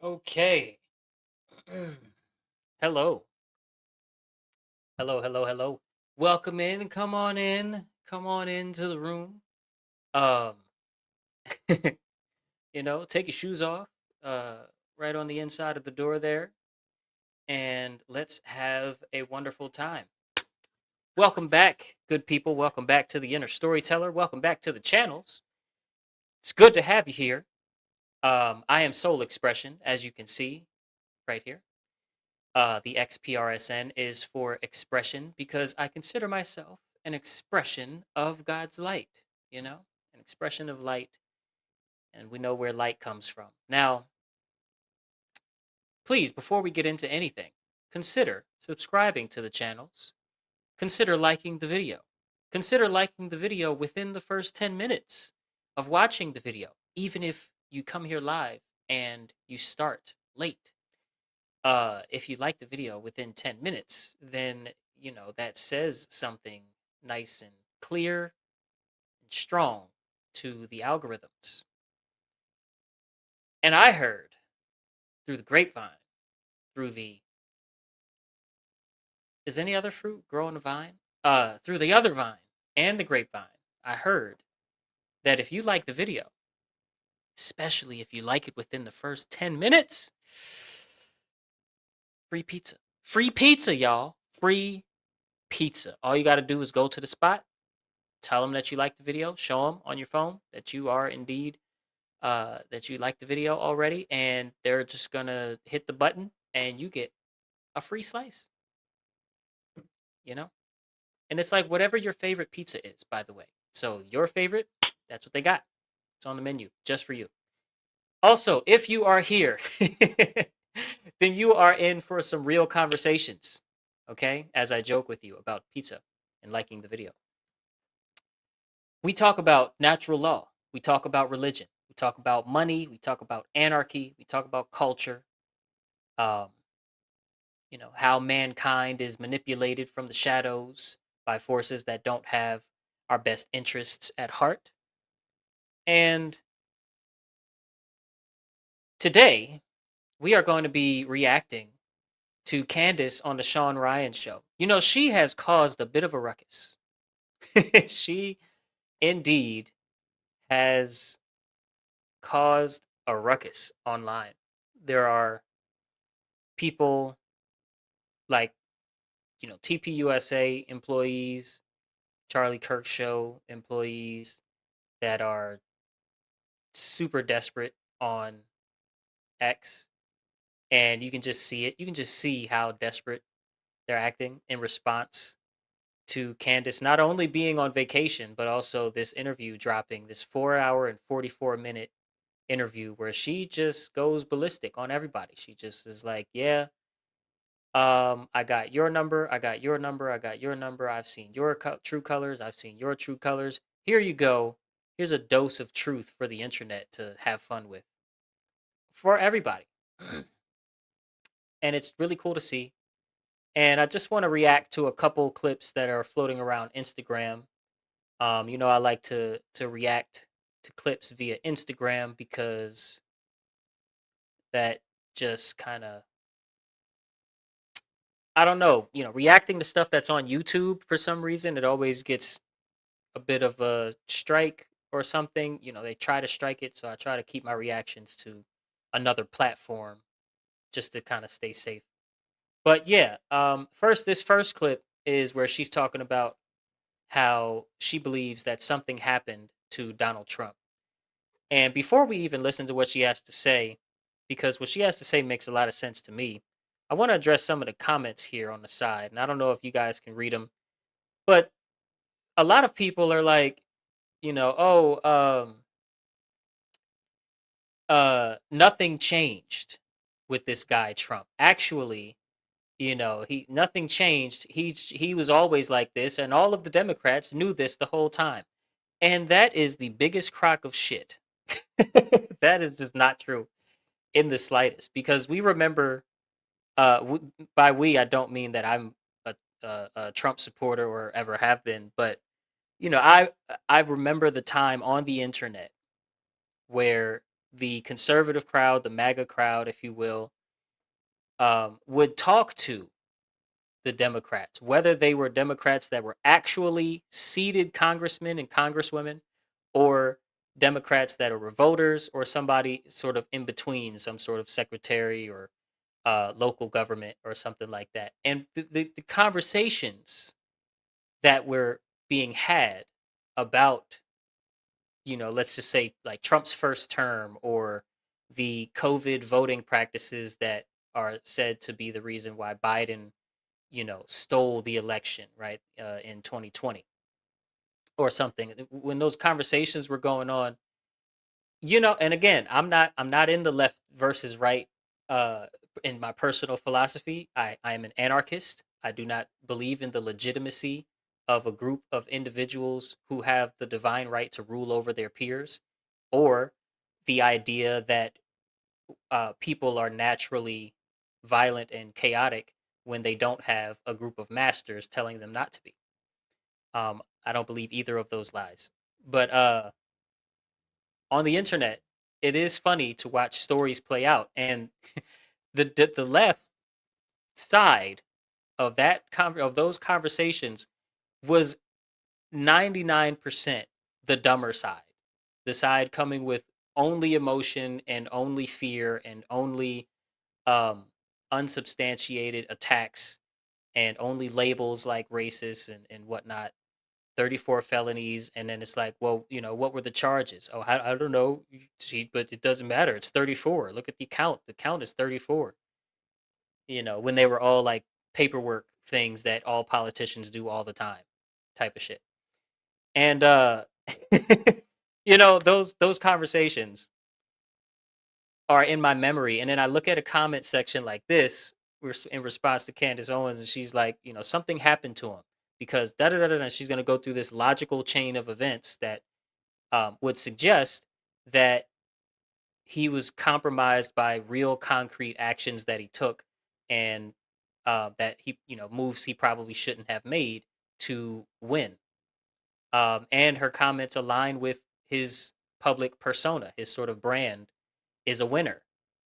Okay. Hello. Hello, hello, hello. Welcome in. Come on in. Come on into the room. Um, take your shoes off, uh, right on the inside of the door there, and let's have a wonderful time. Welcome back, good people. Welcome back to the Inner Storyteller. Welcome back to the channels. It's good to have you here. I am Soul Expression, as you can see right here. The XPRSN is for expression because I consider myself an expression of God's light, an expression of light, and we know where light comes from. Now, please, before we get into anything, consider subscribing to the channels, consider liking the video. Consider liking the video within the first 10 minutes of watching the video, even if you come here live and you start late. If you like the video within 10 minutes, then that says something nice and clear and strong to the algorithms. And I heard through the grapevine, through the is any other fruit growing a vine? Through the other vine and the grapevine, I heard that if you like the video, especially if you like it within the first 10 minutes, free pizza. Free pizza, y'all. Free pizza. All you got to do is go to the spot, tell them that you like the video, show them on your phone that you are indeed that you like the video already, and they're just gonna hit the button and you get a free slice, you know? And it's like whatever your favorite pizza is, by the way. So your favorite, that's what they got. It's on the menu just for you. Also, if you are here, then you are in for some real conversations. Okay? As I joke with you about pizza and liking the video. We talk about natural law. We talk about religion. We talk about money. We talk about anarchy. We talk about culture. Um, how mankind is manipulated from the shadows by forces that don't have our best interests at heart. And today, we are going to be reacting to Candace on the Shawn Ryan show. She has caused a bit of a ruckus. She indeed has caused a ruckus online. There are people like, TPUSA employees, Charlie Kirk show employees that are super desperate on X, and you can just see it. You can just see how desperate they're acting in response to Candace not only being on vacation, but also this interview dropping, this 4 hour and 44 minute interview where she just goes ballistic on everybody. She just is like, yeah, I got your number, I got your number, I got your number. I've seen your true colors, I've seen your true colors. Here you go. Here's a dose of truth for the internet to have fun with for everybody. And it's really cool to see. And I just want to react to a couple clips that are floating around Instagram. I like to react to clips via Instagram because that just kind of, I don't know, reacting to stuff that's on YouTube for some reason, it always gets a bit of a strike or something. They try to strike it, so I try to keep my reactions to another platform just to kind of stay safe. But yeah, this first clip is where she's talking about how she believes that something happened to Donald Trump. And before we even listen to what she has to say, because what she has to say makes a lot of sense to me, I want to address some of the comments here on the side. And I don't know if you guys can read them, but a lot of people are like, nothing changed with this guy Trump. Actually, he nothing changed. He was always like this, and all of the Democrats knew this the whole time. And that is the biggest crock of shit. That is just not true in the slightest, because we remember, by we I don't mean that I'm a Trump supporter or ever have been, but I remember the time on the internet where the conservative crowd, the MAGA crowd, if you will, would talk to the Democrats, whether they were Democrats that were actually seated congressmen and congresswomen, or Democrats that are voters, or somebody sort of in between, some sort of secretary or local government or something like that. And the conversations that were being had about, let's just say like Trump's first term, or the COVID voting practices that are said to be the reason why Biden, stole the election, right, in 2020 or something. When those conversations were going on, and again, I'm not in the left versus right. Uh, in my personal philosophy, I am an anarchist. I do not believe in the legitimacy of a group of individuals who have the divine right to rule over their peers, or the idea that people are naturally violent and chaotic when they don't have a group of masters telling them not to be. I don't believe either of those lies. But on the internet, it is funny to watch stories play out, and the left side of of those conversations was 99% the dumber side, the side coming with only emotion and only fear and only um, unsubstantiated attacks and only labels like racist and whatnot. 34 felonies, and then it's like, well, what were the charges? Oh, I don't know. See, but it doesn't matter. It's 34. Look at the count. The count is 34. When they were all like paperwork things that all politicians do all the time, type of shit. And those conversations are in my memory. And then I look at a comment section like this, in response to Candace Owens, and she's like, something happened to him because da da da da. She's going to go through this logical chain of events that would suggest that he was compromised by real concrete actions that he took, and that he, moves he probably shouldn't have made to win. And her comments align with his public persona, his sort of brand is a winner,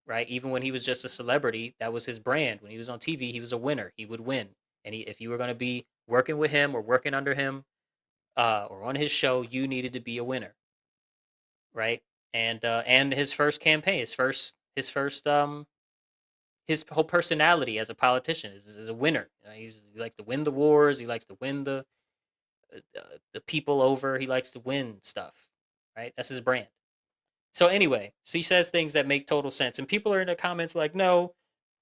right? Even when he was just a celebrity, that was his brand. When he was on TV, he was a winner. He would win. And if you were going to be working with him or working under him, or on his show, you needed to be a winner, right? And his first campaign, his whole personality as a politician is a winner. He likes to win the wars. He likes to win the people over. He likes to win stuff, right? That's his brand. So anyway, she says things that make total sense, and people are in the comments like, "No,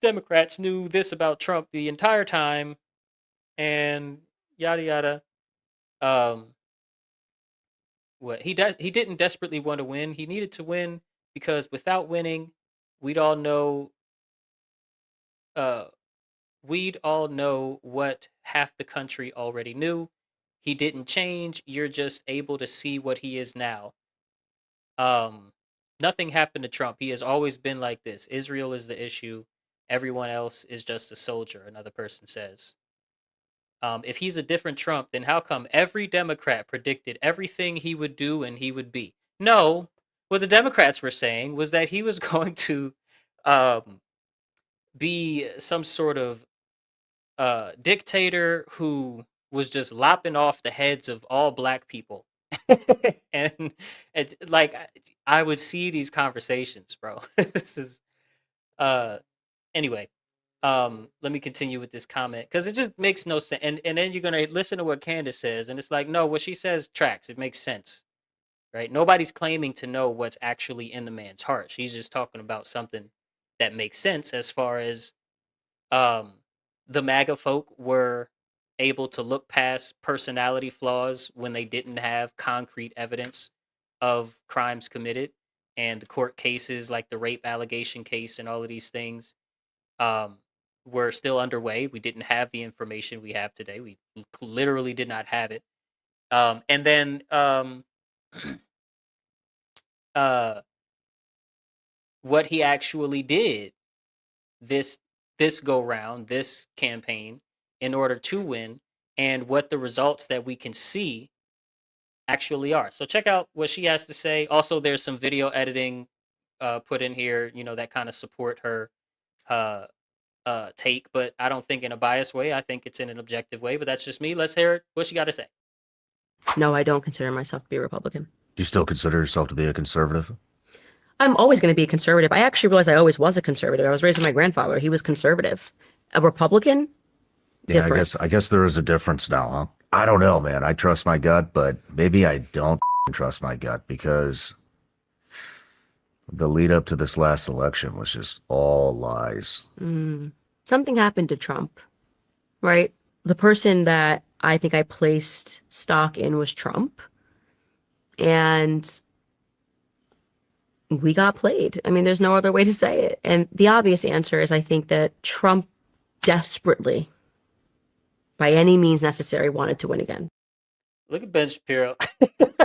Democrats knew this about Trump the entire time," and yada yada. Um, what he didn't desperately want to win. He needed to win because without winning, we'd all know uh we'd all know what half the country already knew. He didn't change. You're just able to see what he is now. Um, Nothing happened to Trump. He has always been like this. Israel is the issue. Everyone else is just a soldier, another person says. If he's a different Trump, then how come every Democrat predicted everything he would do and he would be? No, what the Democrats were saying was that he was going to um, be some sort of dictator who was just lopping off the heads of all black people. And it's like I would see these conversations, bro. This is uh anyway. Let me continue with this comment because it just makes no sense. And then you're gonna listen to what Candace says, and it's like, no, what she says tracks. It makes sense, right? Nobody's claiming to know what's actually in the man's heart. She's just talking about something that makes sense as far as um, the MAGA folk were able to look past personality flaws when they didn't have concrete evidence of crimes committed, and the court cases like the rape allegation case and all of these things um, were still underway. We didn't have the information we have today. We literally did not have it. And then uh, what he actually did this this go round, this campaign, in order to win, and what the results that we can see actually are. So check out what she has to say. Also, there's some video editing put in here, that kind of support her uh take, but I don't think in a biased way. I think it's in an objective way, but that's just me. Let's hear it. What you got to say? No, I don't consider myself to be a Republican. Do you still consider yourself to be a conservative? I'm always going to be a conservative. I actually realized I always was a conservative. I was raised with my grandfather. He was conservative. A Republican, Yeah, I different. guess I guess there is a difference now, huh? I don't know, man. I trust my gut, but maybe I don't trust my gut because the lead up to this last election was just all lies. Something happened to Trump, right? The person that I think I placed stock in was Trump, and we got played. I mean, there's no other way to say it. And the obvious answer is I think that Trump desperately, by any means necessary, wanted to win again. Look at Ben Shapiro. Look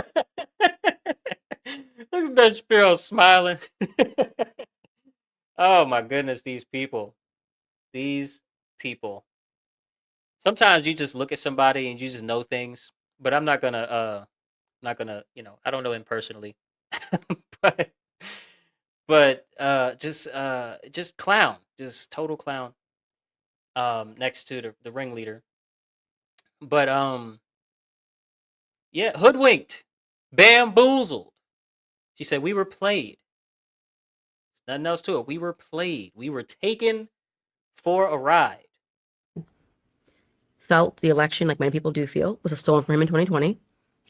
at Ben Shapiro smiling. Oh my goodness, these people. These people. Sometimes you just look at somebody and you just know things, but I don't know him personally. but just clown, just total clown. Next to the ringleader. But yeah, hoodwinked, bamboozled. She said we were played. Nothing else to it. We were played. We were taken for a ride. Felt the election, like many people do feel, was a stolen from him in 2020.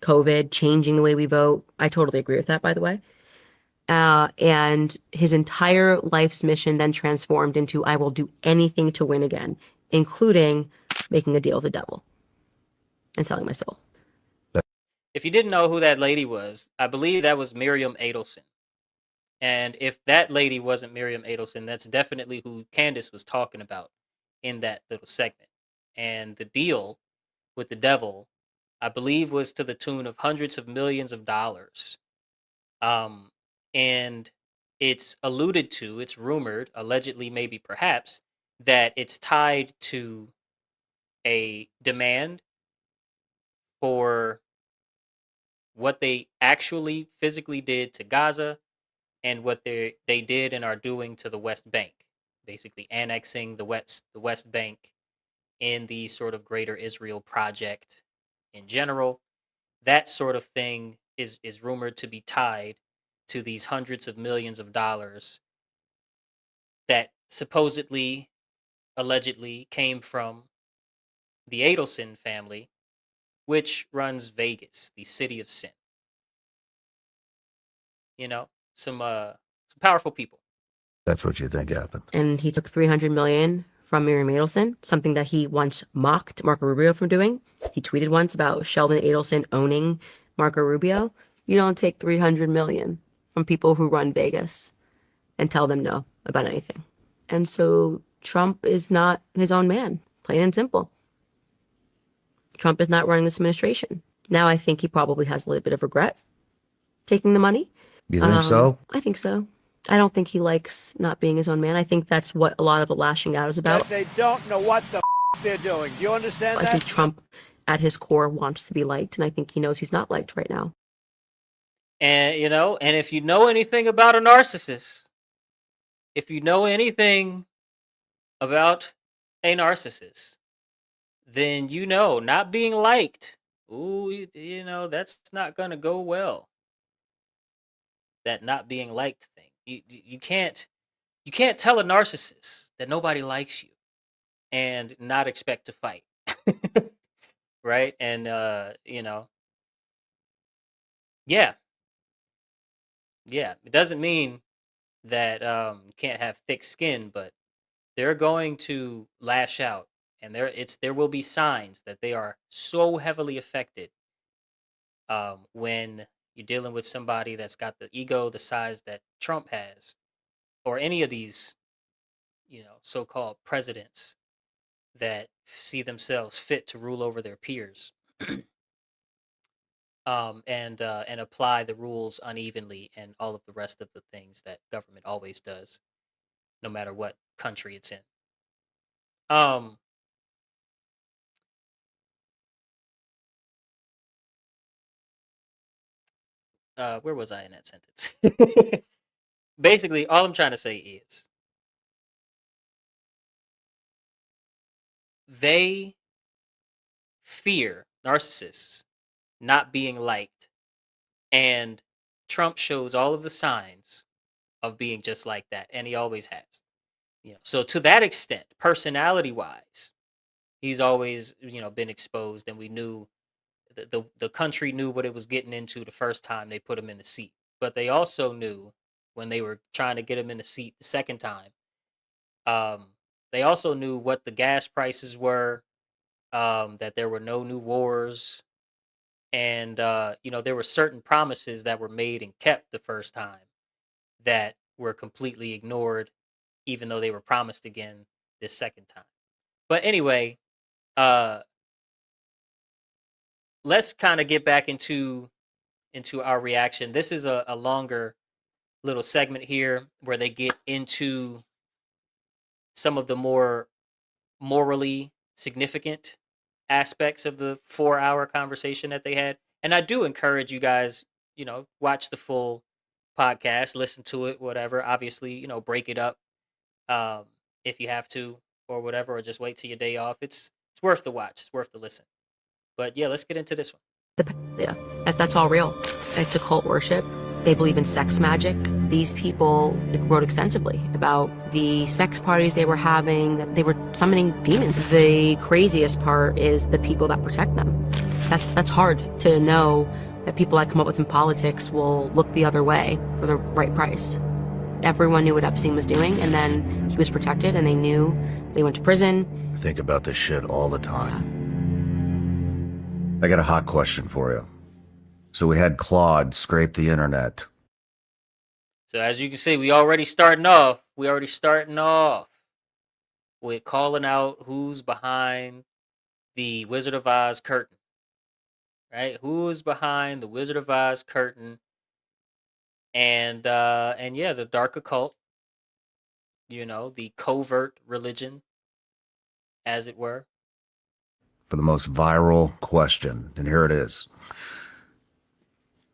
COVID, changing the way we vote. I totally agree with that, by the way. And his entire life's mission then transformed into I will do anything to win again, including making a deal with the devil and selling my soul. If you didn't know who that lady was, I believe that was Miriam Adelson. And if that lady wasn't Miriam Adelson, that's definitely who Candace was talking about in that little segment. And the deal with the devil, I believe, was to the tune of hundreds of millions of dollars. Um, and it's alluded to, it's rumored, allegedly, maybe perhaps, that it's tied to a demand for what they actually physically did to Gaza and what they did and are doing to the West Bank, basically annexing the West Bank in the sort of Greater Israel project in general. That sort of thing is rumored to be tied to these hundreds of millions of dollars that supposedly, allegedly came from the Adelson family, which runs Vegas, the city of sin. You know, some powerful people. That's what you think happened. And he took 300 million from Miriam Adelson, something that he once mocked Marco Rubio from doing. He tweeted once about Sheldon Adelson owning Marco Rubio. You don't take 300 million from people who run Vegas and tell them no about anything. And so Trump is not his own man, plain and simple. Trump is not running this administration. Now I think he probably has a little bit of regret taking the money. You think so? I think so. I don't think he likes not being his own man. I think that's what a lot of the lashing out is about. That they don't know what the they're doing. Do you understand I that? think Trump, at his core, wants to be liked, and I think he knows he's not liked right now. And if you know anything about a narcissist, if you know anything about a narcissist, then not being liked. Ooh, that's not gonna go well. That not being liked thing. You can't tell a narcissist that nobody likes you and not expect to fight. Right? And yeah, yeah. It doesn't mean that you can't have thick skin, but they're going to lash out, and there will be signs that they are so heavily affected when you're dealing with somebody that's got the ego the size that Trump has, or any of these so-called presidents that see themselves fit to rule over their peers. And apply the rules unevenly and all of the rest of the things that government always does, no matter what country it's in. Um, where was I in that sentence? basically, all I'm trying to say is they fear narcissists not being liked, and Trump shows all of the signs of being just like that, and he always has. So to that extent, personality wise, he's always been exposed, and we knew the country knew what it was getting into the first time they put him in the seat, but they also knew when they were trying to get him in the seat the second time. They also knew what the gas prices were, that there were no new wars, and there were certain promises that were made and kept the first time that were completely ignored, even though they were promised again this second time. But anyway, uh, let's kind of get back into our reaction. This is a longer little segment here where they get into some of the more morally significant aspects of the 4-hour conversation that they had. And I do encourage you guys, watch the full podcast, listen to it, whatever. Obviously, break it up um, if you have to or whatever, or just wait till your day off. It's worth the watch. It's worth the listen. But yeah, let's get into this one. Yeah, that's all real. It's a cult worship. They believe in sex magic. These people wrote extensively about the sex parties they were having, that they were summoning demons. The craziest part is the people that protect them. That's hard to know, that people I come up with in politics will look the other way for the right price. Everyone knew what Epstein was doing, and then he was protected, and they knew they went to prison. I think about this shit all the time. I got a hot question for you. So we had Claude scrape the internet. So as you can see, we already starting off with calling out who's behind the Wizard of Oz curtain. Right? Who's behind the Wizard of Oz curtain? And yeah, the dark occult, the covert religion, as it were. For the most viral question, and here it is.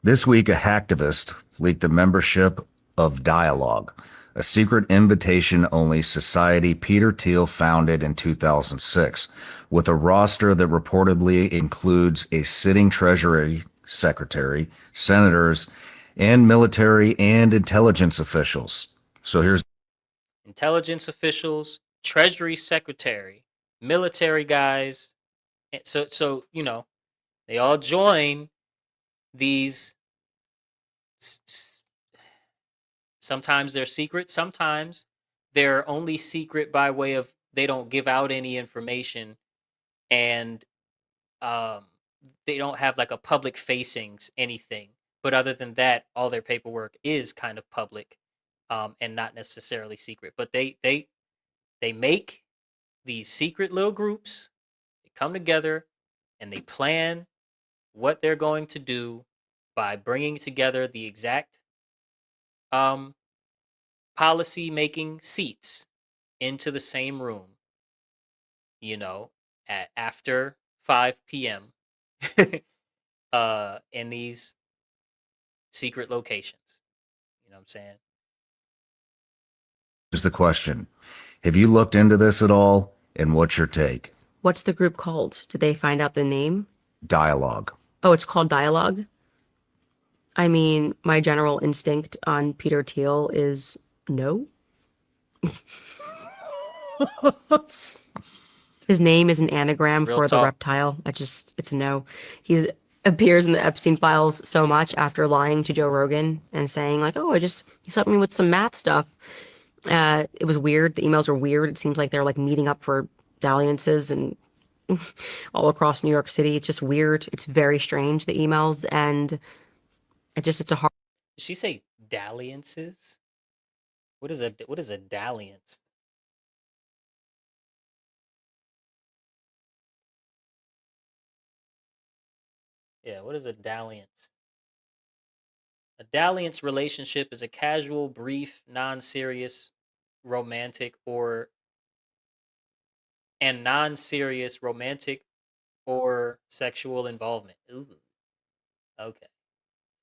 This week, a hacktivist leaked the membership of Dialogue, a secret invitation-only society Peter Thiel founded in 2006, with a roster that reportedly includes a sitting Treasury Secretary, senators, and military and intelligence officials. So here's Intelligence officials, Treasury Secretary, military guys. So they all join these. Sometimes they're secret. Sometimes they're only secret by way of they don't give out any information, and um, they don't have like a public facings anything. But other than that, all their paperwork is kind of public, and not necessarily secret. But they make these secret little groups. They come together and they plan what they're going to do by bringing together the exact um, policy making seats into the same room, at after 5 p.m. In these secret locations. You know what I'm saying? the question. Have you looked into this at all? And what's your take? What's the group called? Did they find out the name? Dialogue. Oh, it's called Dialogue? I mean, my general instinct on Peter Thiel is no. His name is an anagram Real for the talk. reptile. It's a no. He appears in the Epstein files so much after lying to Joe Rogan and saying like, oh, he helped me with some math stuff. It was weird. The emails were weird. It seems like they're like meeting up for dalliances and all across New York City. It's just weird. It's very strange, the emails, and it's a hard. Did she say dalliances? What is a dalliance? Yeah, what is a dalliance? A dalliance relationship is a casual, brief, non-serious, romantic non-serious romantic or sexual involvement. Ooh. Okay.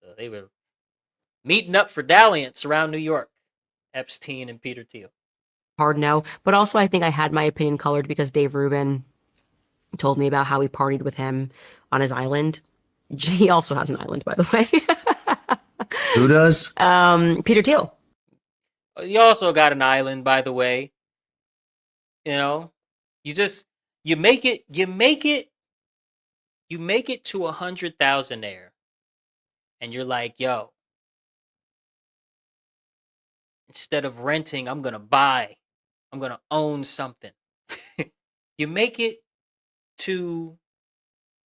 So they were meeting up for dalliance around New York. Epstein and Peter Thiel. Hard no. But also, I think I had my opinion colored because Dave Rubin told me about how he partied with him on his island. He also has an island, by the way. Who does? Peter Thiel. You also got an island, by the way. You know, you just you make it to 100,000 there, and you're like, yo, instead of renting, I'm gonna buy, I'm gonna own something. You make it to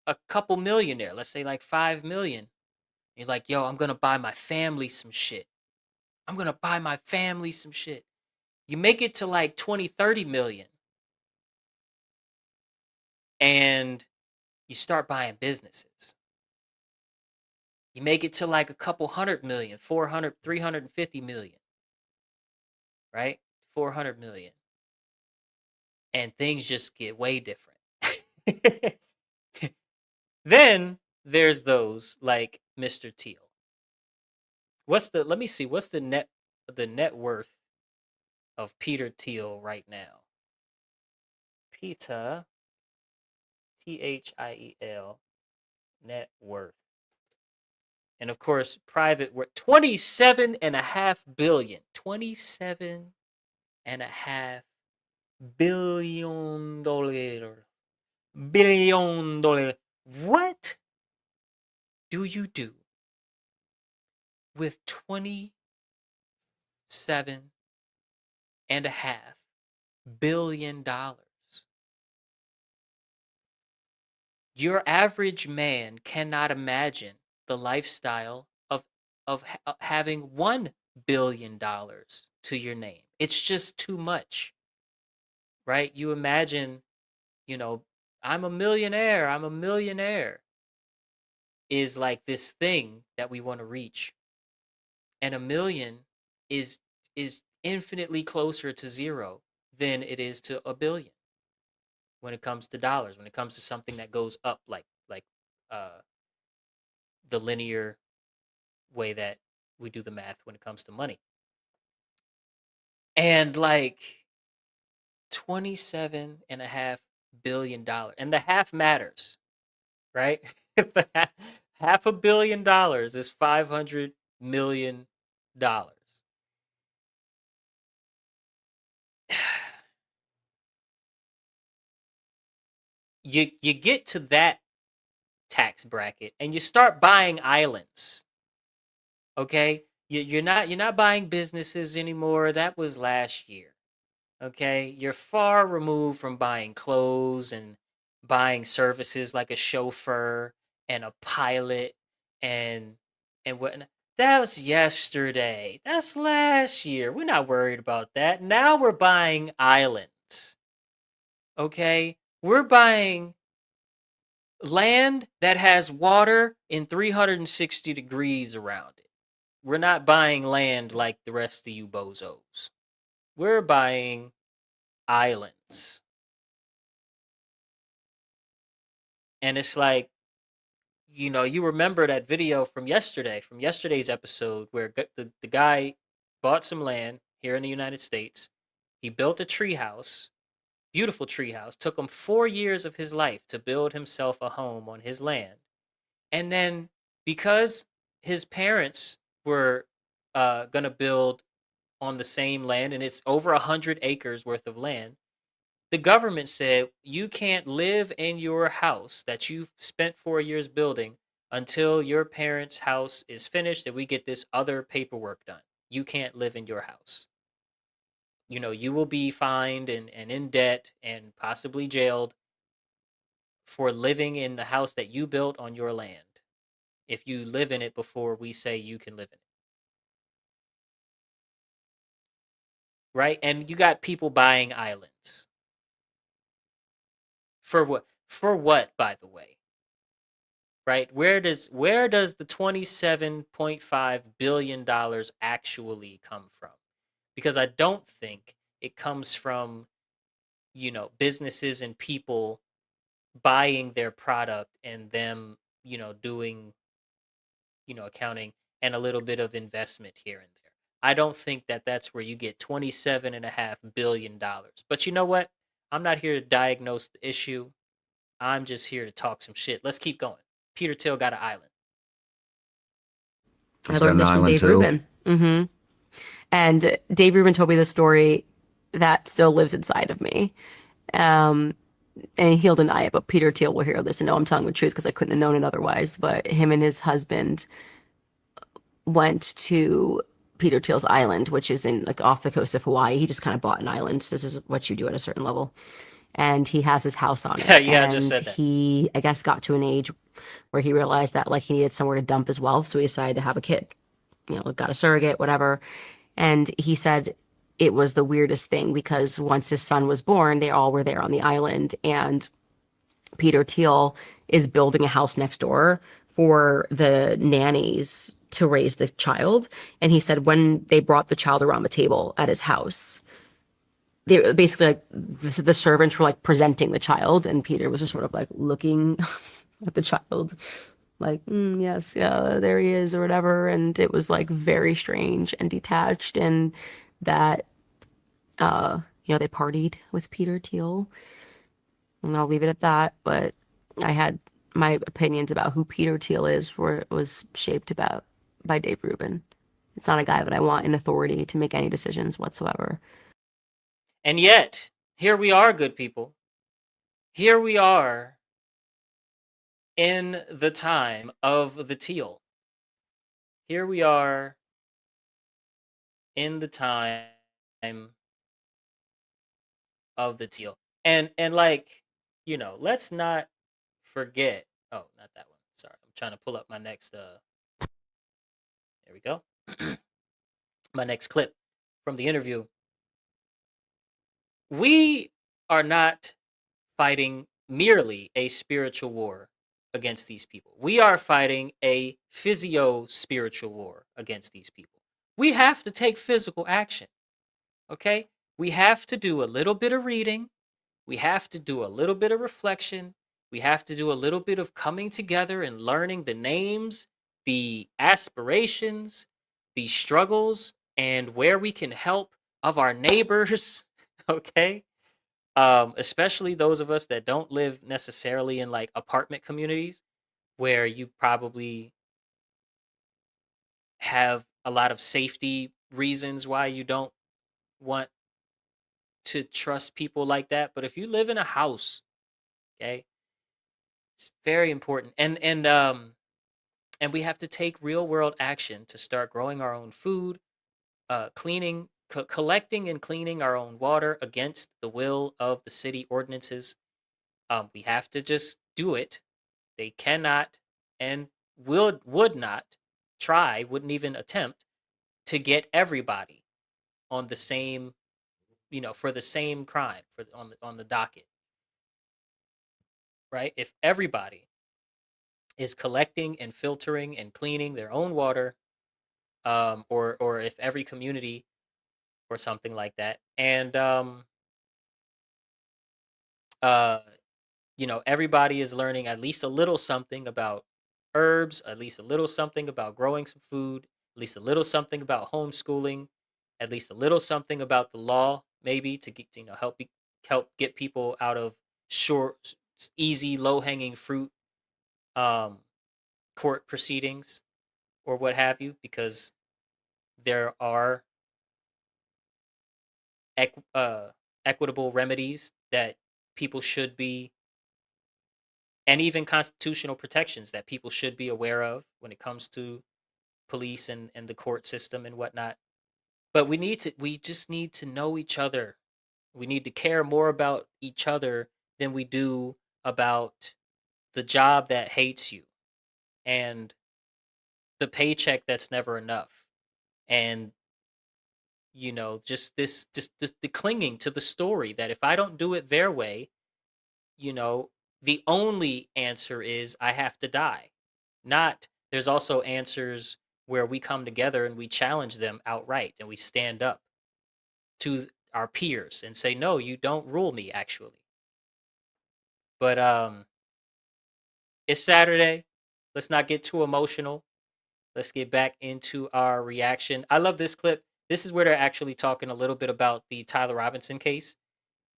a couple million there, let's say like 5 million. You're like, yo, I'm gonna buy my family some shit. I'm gonna buy my family some shit. You make it to like 20, 30 million, and you start buying businesses. You make it to like a couple 100 million, 400, 350 million, right? 400 million. And things just get way different. Then there's those like Mr. Teal. Let me see, what's the net worth of Peter Thiel right now? Peter, Thiel, net worth. And of course, private worth, 27.5 billion. 27.5 billion dollar. What do you do with 27.5 billion? Your average man cannot imagine the lifestyle of having $1 billion to your name. It's just too much, right? You imagine, you know, I'm a millionaire is like this thing that we want to reach. And a million is infinitely closer to zero than it is to a billion when it comes to dollars, when it comes to something that goes up like uh the linear way that we do the math when it comes to money. And like $27.5 billion. And the half matters, right? $500 million is $500 million. You get to that tax bracket and you start buying islands. Okay? You're not buying businesses anymore. That was last year. Okay? You're far removed from buying clothes and buying services like a chauffeur and a pilot and what. That was yesterday. That's last year. We're not worried about that. Now we're buying islands. Okay? We're buying land that has water in 360 degrees around it. We're not buying land like the rest of you bozos. We're buying islands. And it's like, you remember that video from yesterday's episode, where the guy bought some land here in the United States. He built a treehouse, beautiful treehouse. Took him 4 years of his life to build himself a home on his land. And then, because his parents were gonna build on the same land, and it's over 100 acres worth of land, the government said you can't live in your house that you've spent 4 years building until your parents' house is finished and we get this other paperwork done. You can't live in your house. You will be fined and in debt and possibly jailed for living in the house that you built on your land if you live in it before we say you can live in it. Right? And you got people buying islands. For what? For what, by the way? Right? Where does the $27.5 billion actually come from? Because I don't think it comes from, businesses and people buying their product and them, doing, accounting and a little bit of investment here and there. I don't think that that's where you get $27.5 billion. But you know what? I'm not here to diagnose the issue. I'm just here to talk some shit. Let's keep going. Peter Thiel got an island. I He's got learned an this from island Dave too. Rubin. And Dave Rubin told me the story that still lives inside of me. Um, and he'll deny it, but Peter Thiel will hear this and know I'm telling the truth because I couldn't have known it otherwise. But him and his husband went to Peter Thiel's island, which is in like off the coast of Hawaii. He just kind of bought an island. This is what you do at a certain level. And he has his house on it. Yeah, I just And said that. he, I guess, got to an age where he realized that like he needed somewhere to dump his wealth, so he decided to have a kid. Got a surrogate, whatever. And he said it was the weirdest thing because once his son was born, they all were there on the island, and Peter Thiel is building a house next door for the nannies to raise the child. And he said when they brought the child around the table at his house, they basically like the servants were like presenting the child, and Peter was just sort of like looking at the child, like, yes, yeah, there he is, or whatever. And it was like very strange and detached, and that, they partied with Peter Thiel. And I'll leave it at that. But I had my opinions about who Peter Thiel is was shaped about by Dave Rubin. It's not a guy that I want in authority to make any decisions whatsoever. And yet, here we are, good people. Here we are in the time of the Thiel. Here we are in the time of the Thiel. And like, let's not forget. Oh, not that one. Sorry. I'm trying to pull up my next there we go. My next clip from the interview. We are not fighting merely a spiritual war against these people. We are fighting a physio-spiritual war against these people. We have to take physical action. Okay? We have to do a little bit of reading. We have to do a little bit of reflection. We have to do a little bit of coming together and learning the names, the aspirations, the struggles, and where we can help of our neighbors. Okay? Especially those of us that don't live necessarily in like apartment communities where you probably have a lot of safety reasons why you don't want to trust people like that. But if you live in a house, okay, it's very important. And we have to take real world action to start growing our own food, collecting and cleaning our own water against the will of the city ordinances. We have to just do it. They cannot and would not try, wouldn't even attempt to get everybody on the same, for the same crime on the docket, right? If everybody is collecting and filtering and cleaning their own water, or if every community or something like that, and uh, everybody is learning at least a little something about herbs, at least a little something about growing some food, at least a little something about homeschooling, at least a little something about the law, maybe to get help get people out of short, easy, low hanging fruit um, court proceedings or what have you, because there are equ- uh, equitable remedies that people should be, and even constitutional protections that people should be aware of when it comes to police and the court system and whatnot. But we just need to know each other. We need to care more about each other than we do about the job that hates you and the paycheck that's never enough. And just the clinging to the story that if I don't do it their way, you know, the only answer is I have to die. Not there's also answers where we come together and we challenge them outright and we stand up to our peers and say, "No, you don't rule me actually." But it's Saturday. Let's not get too emotional. Let's get back into our reaction. I love this clip. this is where they're actually talking a little bit about the Tyler Robinson case.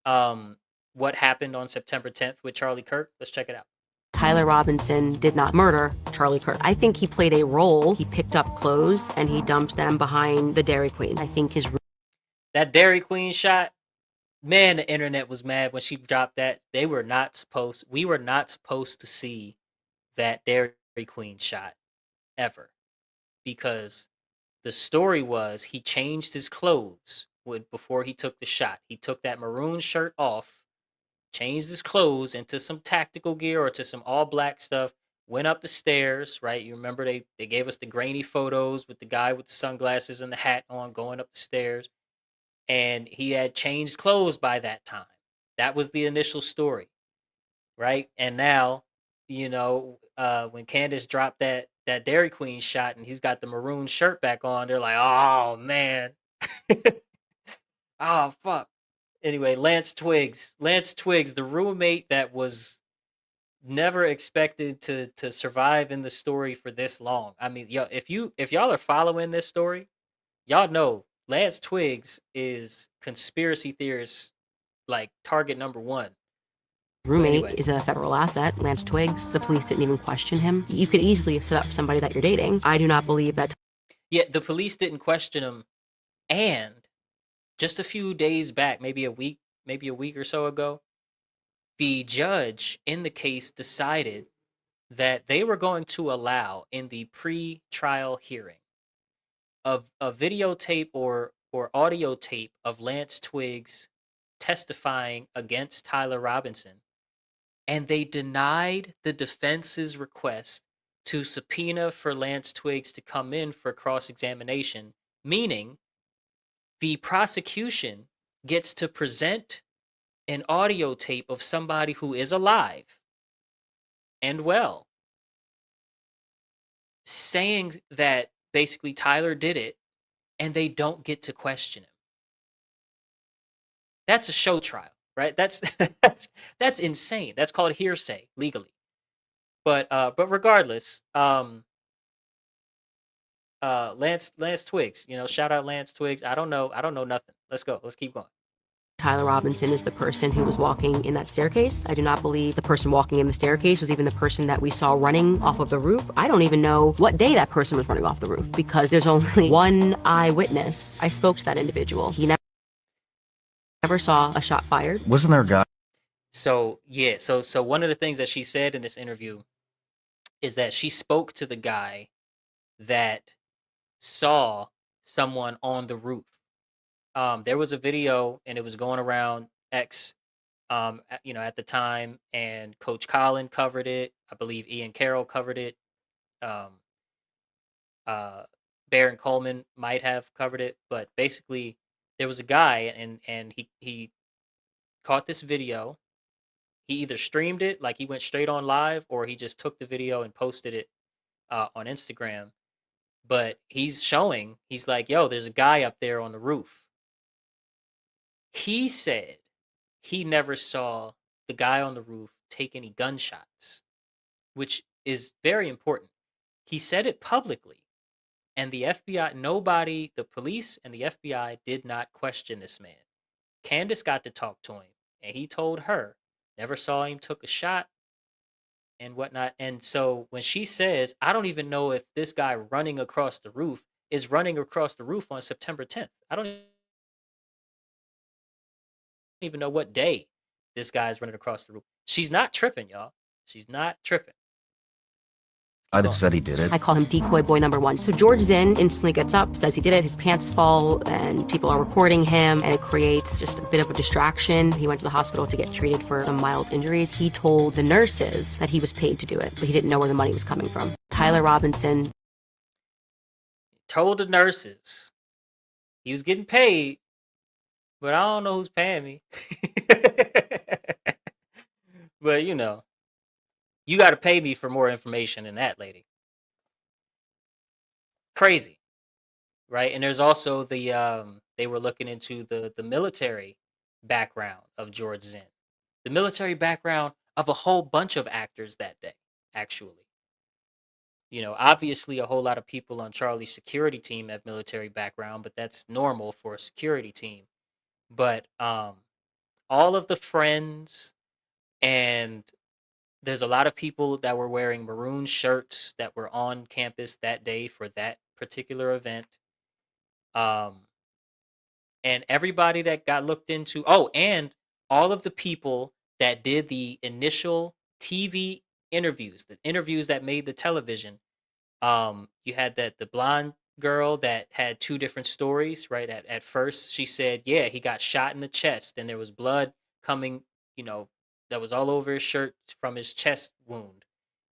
Um, what happened on September 10th with Charlie Kirk. Let's check it out. Tyler Robinson did not murder Charlie Kirk. I think he played a role. He picked up clothes and he dumped them behind the Dairy Queen. I think his That Dairy Queen shot, man, the internet was mad when she dropped that. We were not supposed to see that Dairy Queen shot ever, because the story was he changed his clothes before he took the shot. He took that maroon shirt off, changed his clothes into some tactical gear or to some all black stuff, went up the stairs, right? You remember they gave us the grainy photos with the guy with the sunglasses and the hat on going up the stairs, and he had changed clothes by that time. That was the initial story, right? And now, when Candace dropped that Dairy Queen shot and he's got the maroon shirt back on, they're like, "Oh man." Oh fuck. Anyway, Lance Twigs, the roommate that was never expected to survive in the story for this long. I mean, yo, if y'all are following this story, y'all know Lance Twigs is conspiracy theorists like target number one. roommate Anyway. is a federal asset, Lance Twigs. The police didn't even question him. You could easily set up somebody that you're dating. I do not believe that. Yeah, the police didn't question him, and just a few days back, maybe a week or so ago, the judge in the case decided that they were going to allow in the pre-trial hearing a videotape or audio tape of Lance Twigs testifying against Tyler Robinson, and they denied the defense's request to subpoena for Lance Twigs to come in for cross-examination, meaning the prosecution gets to present an audio tape of somebody who is alive and well, saying that basically Tyler did it, and they don't get to question him. That's a show trial, right? That's that's insane. That's called hearsay legally. But regardless, Lance Twigs, shout out Lance Twigs. I don't know nothing. Let's go. Let's keep going. Tyler Robinson is the person who was walking in that staircase. I do not believe the person walking in the staircase was even the person that we saw running off of the roof. I don't even know what day that person was running off the roof because there's only one eyewitness. I spoke to that individual. He never saw a shot fired. Wasn't there a guy? So yeah, so one of the things that she said in this interview is that she spoke to the guy that saw someone on the roof. There was a video and it was going around X, at the time, and Coach Colin covered it. I believe Ian Carroll covered it. Um, Baron Coleman might have covered it, but basically there was a guy and he caught this video. He either streamed it, like he went straight on live, or he just took the video and posted it on Instagram. But he's like, yo, there's a guy up there on the roof. He said he never saw the guy on the roof take any gunshots, which is very important. He said it publicly, and the FBI, the police and the FBI did not question this man. Candace got to talk to him, and he told her, never saw him took a shot and whatnot. And so when she says, I don't even know if this guy running across the roof is running across the roof on September 10th. I don't even know what day this guy's running across the roof. She's not tripping, y'all. She's not tripping. I said he did it. I call him decoy boy number one. So George Zinn instantly gets up, says he did it, his pants fall, and people are recording him, and it creates just a bit of a distraction. He went to the hospital to get treated for some mild injuries. He told the nurses that he was paid to do it, but he didn't know where the money was coming from. Tyler Robinson told the nurses he was getting paid, but I don't know who's paying me. But you got to pay me for more information than that, lady. Crazy, right? And there's also they were looking into the military background of George Zinn, the military background of a whole bunch of actors that day, actually. Obviously a whole lot of people on Charlie's security team have military background, but that's normal for a security team. But all of the friends, and there's a lot of people that were wearing maroon shirts that were on campus that day for that particular event. Um, and everybody that got looked into, oh, and all of the people that did the initial TV interviews, the interviews that made the television. You had the blonde girl that had two different stories, right? At first she said, yeah, he got shot in the chest and there was blood coming, you know, that was all over his shirt from his chest wound.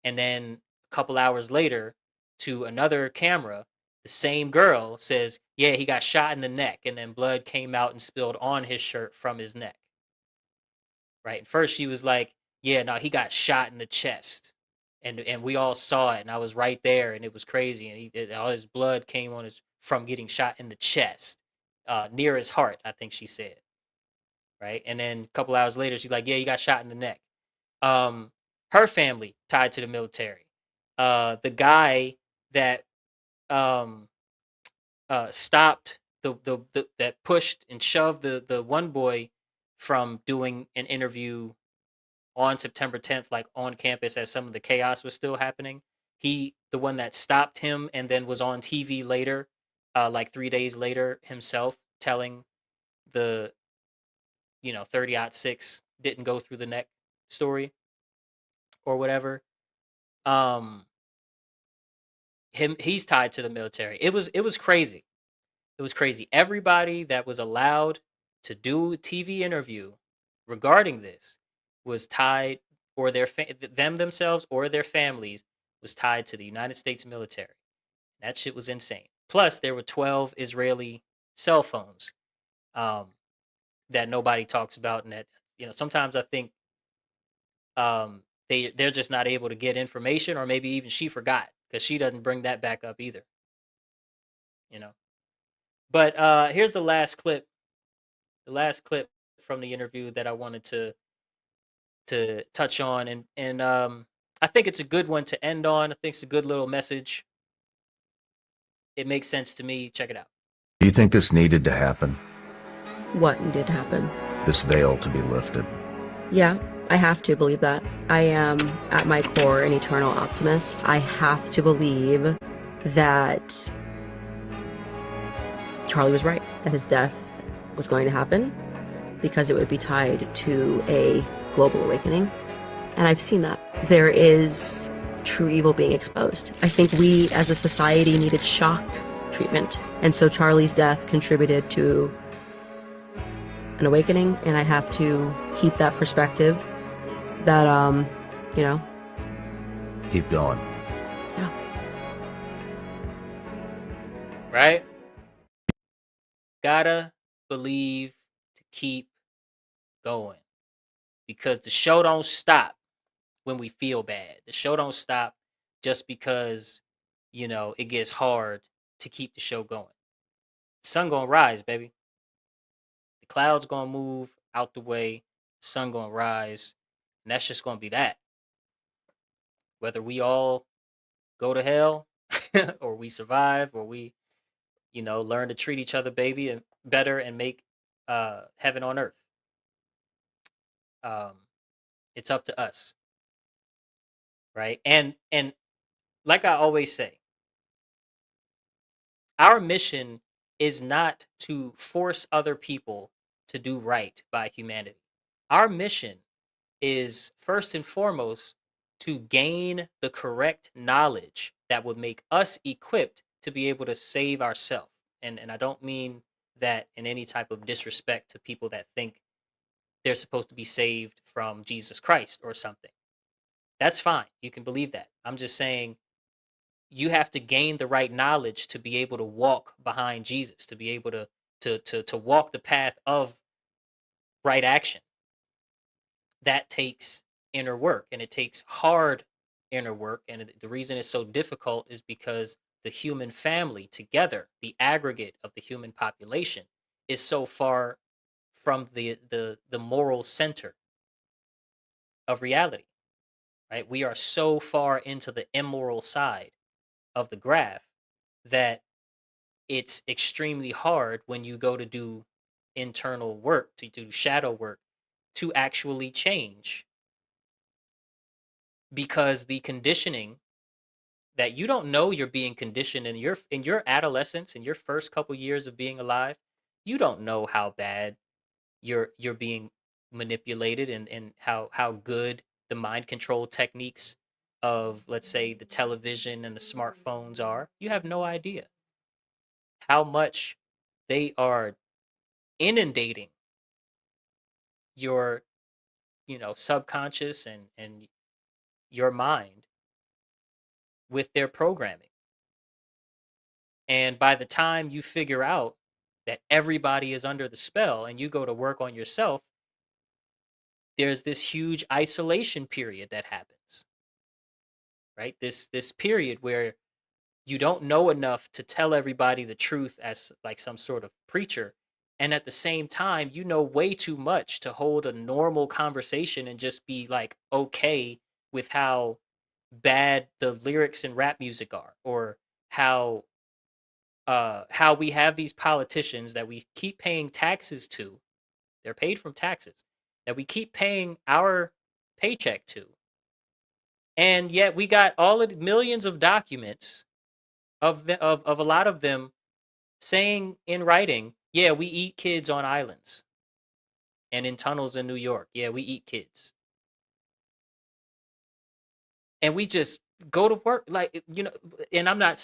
And then a couple hours later, to another camera, the same girl says, yeah, he got shot in the neck and then blood came out and spilled on his shirt from his neck. Right. And first she was like, yeah, no, he got shot in the chest. And we all saw it and I was right there and it was crazy and all his blood came on his from getting shot in the chest, near his heart, I think she said. Right. And then a couple hours later, she's like, yeah, he got shot in the neck. Um, Her family tied to the military. The guy that um stopped that pushed and shoved the one boy from doing an interview on September 10th, like on campus as some of the chaos was still happening. The one that stopped him and then was on TV later, like 3 days later himself telling the, 30-06 didn't go through the neck story or whatever. Um, he's tied to the military. It was crazy. It was crazy. Everybody that was allowed to do a TV interview regarding this was tied, or them themselves or their families was tied to the United States military. That shit was insane. Plus, there were 12 Israeli cell phones, um, that nobody talks about, and that sometimes I think they're just not able to get information, or maybe even she forgot because she doesn't bring that back up either. You know. But here's the last clip from the interview that I wanted to touch on, and I think it's a good one to end on. I think it's a good little message. It makes sense to me. Check it out. Do you think this needed to happen? What did happen? This veil to be lifted? Yeah, I have to believe that. I am, at my core, an eternal optimist. I have to believe that Charlie was right, that his death was going to happen because it would be tied to a global awakening. And I've seen that. There is true evil being exposed. I think we as a society needed shock treatment. And so Charlie's death contributed to an awakening, and I have to keep that perspective that, Keep going. Yeah. Right? Gotta believe to keep going, because the show don't stop when we feel bad. The show don't stop just because it gets hard to keep the show going. The sun gonna rise, baby. The clouds gonna move out the way. The sun gonna rise, and that's just gonna be that. Whether we all go to hell, or we survive, or we learn to treat each other baby and better and make heaven on earth. Um, it's up to us, right? And like I always say, our mission is not to force other people to do right by humanity. Our mission is first and foremost to gain the correct knowledge that would make us equipped to be able to save ourselves. And I don't mean that in any type of disrespect to people that think they're supposed to be saved from Jesus Christ or something. That's fine. You can believe that. I'm just saying you have to gain the right knowledge to be able to walk behind Jesus, to be able to walk the path of right action. That takes inner work, and it takes hard inner work, and the reason it's so difficult is because the human family together, the aggregate of the human population, is so far from the moral center of reality, right? We are so far into the immoral side of the graph that it's extremely hard when you go to do internal work, to do shadow work, to actually change, because the conditioning that you don't know you're being conditioned in your adolescence, in your first couple years of being alive, you don't know how bad you're being manipulated, and how good the mind control techniques of, let's say, the television and the smartphones are. You have no idea how much they are inundating your, subconscious and your mind with their programming. And by the time you figure out that everybody is under the spell and you go to work on yourself, there's this huge isolation period that happens, right? This period where you don't know enough to tell everybody the truth as like some sort of preacher, and at the same time you know way too much to hold a normal conversation and just be like okay with how bad the lyrics in rap music are, or how how we have these politicians that we keep paying taxes to. They're paid from taxes that we keep paying our paycheck to, and yet we got all of the millions of documents of a lot of them saying in writing, yeah, we eat kids on islands and in tunnels in New York. Yeah, we eat kids. And we just go to work like, and I'm not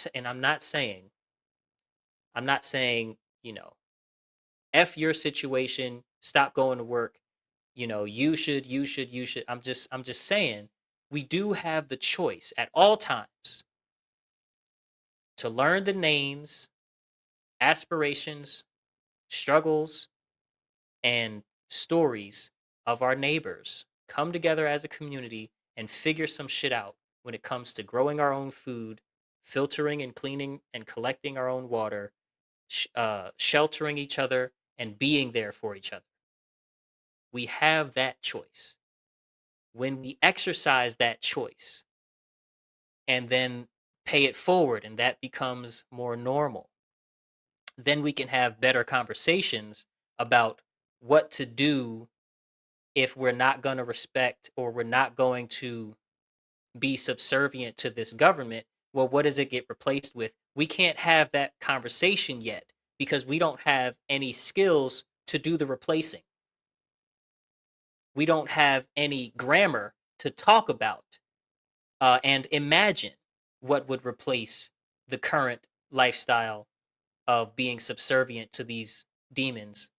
saying, F your situation, stop going to work. You should. I'm just saying we do have the choice at all times to learn the names, aspirations, struggles, and stories of our neighbors, come together as a community and figure some shit out when it comes to growing our own food, filtering and cleaning and collecting our own water, sheltering each other, and being there for each other. We have that choice. When we exercise that choice and then pay it forward, and that becomes more normal, then we can have better conversations about what to do if we're not going to respect, or we're not going to be subservient to this government. Well, what does it get replaced with? We can't have that conversation yet because we don't have any skills to do the replacing. We don't have any grammar to talk about and imagine what would replace the current lifestyle of being subservient to these demons,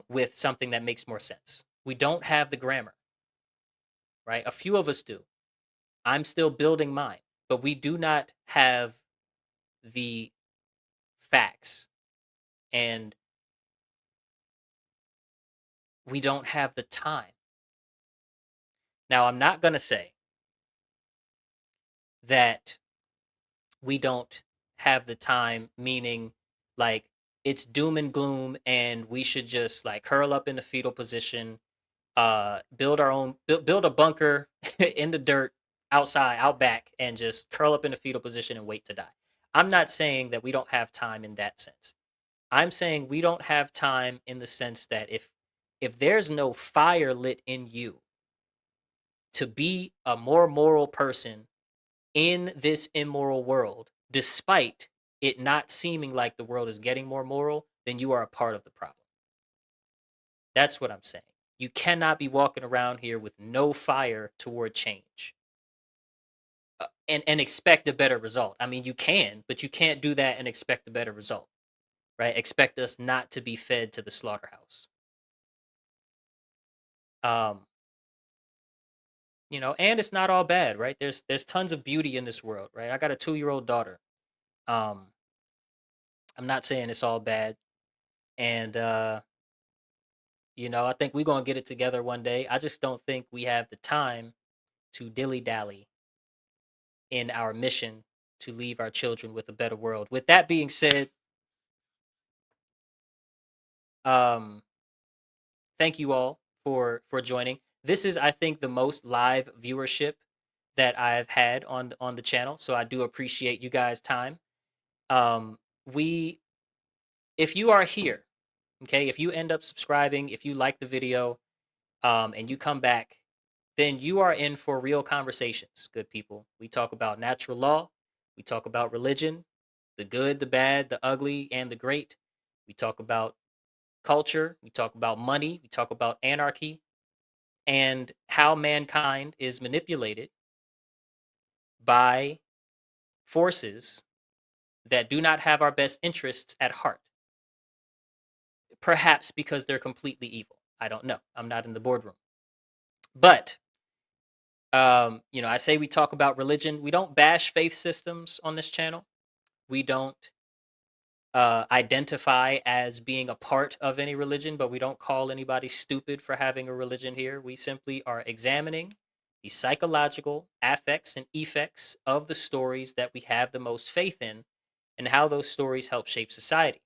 with something that makes more sense. We don't have the grammar, right? A few of us do. I'm still building mine, but we do not have the facts, and we don't have the time. Now, I'm not going to say that we don't have the time, meaning like it's doom and gloom and we should just like curl up in the fetal position, build our own, build a bunker in the dirt outside, out back, and just curl up in the fetal position and wait to die. I'm not saying that we don't have time in that sense. I'm saying we don't have time in the sense that if there's no fire lit in you to be a more moral person in this immoral world, despite it not seeming like the world is getting more moral, then you are a part of the problem. That's what I'm saying. You cannot be walking around here with no fire toward change, and expect a better result. I mean, you can, but you can't do that and expect a better result, right? Expect us not to be fed to the slaughterhouse. Um, and it's not all bad, right? There's tons of beauty in this world, right? I got a 2-year-old daughter. Um, I'm not saying it's all bad, and I think we're gonna get it together one day. I just don't think we have the time to dilly dally in our mission to leave our children with a better world. With that being said, um, thank you all for joining. This is, I think, the most live viewership that I've had on the channel. So I do appreciate you guys' time. We if you are here, okay, if you end up subscribing, if you like the video, and you come back, then you are in for real conversations, good people. We talk about natural law, we talk about religion, the good, the bad, the ugly, and the great. We talk about culture, we talk about money, we talk about anarchy, and how mankind is manipulated by forces that do not have our best interests at heart. Perhaps because they're completely evil. I don't know. I'm not in the boardroom. But I say we talk about religion. We don't bash faith systems on this channel. We don't identify as being a part of any religion, but we don't call anybody stupid for having a religion here. We simply are examining the psychological affects and effects of the stories that we have the most faith in and how those stories help shape society.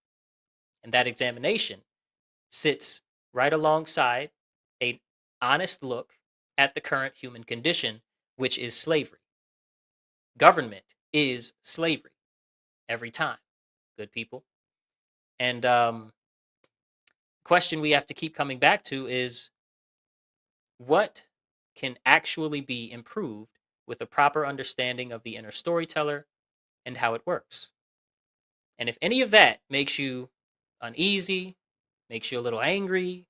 And that examination sits right alongside a honest look at the current human condition, which is slavery. Government is slavery every time, good people. And question we have to keep coming back to is what can actually be improved with a proper understanding of the inner storyteller and how it works. And if any of that makes you uneasy, makes you a little angry,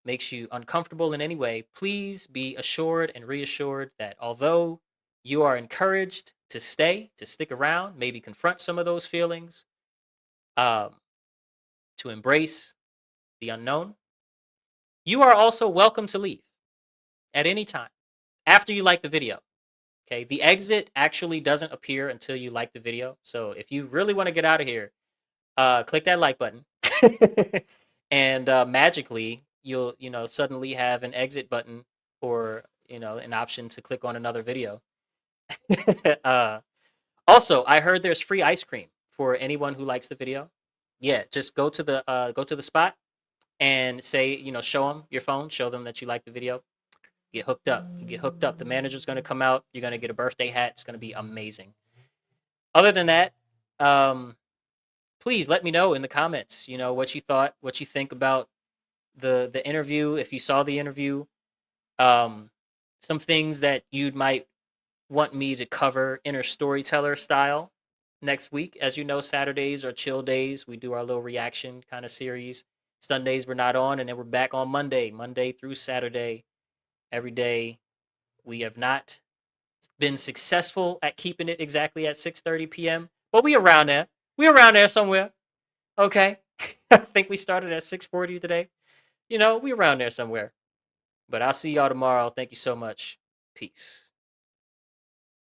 makes you uncomfortable in any way, please be assured and reassured that although you are encouraged to stick around, maybe confront some of those feelings, um, to embrace the unknown, you are also welcome to leave at any time after you like the video. Okay, the exit actually doesn't appear until you like the video. So if you really want to get out of here, click that like button, and magically you'll suddenly have an exit button or an option to click on another video. uh, Also, I heard there's free ice cream for anyone who likes the video. Yeah, just go to the spot and say, show them your phone, show them that you like the video. Get hooked up. You get hooked up. The manager's going to come out. You're going to get a birthday hat. It's going to be amazing. Other than that, please let me know in the comments, what you thought, what you think about the interview, if you saw the interview, some things that you might want me to cover inner storyteller style next week. As you know, Saturdays are chill days. We do our little reaction kind of series. Sundays we're not on, and then we're back on Monday through Saturday, every day. We have not been successful at keeping it exactly at 6:30 p.m., but we around there. We around there somewhere. Okay. I think we started at 6:40 today. We around there somewhere. But I'll see y'all tomorrow. Thank you so much. Peace.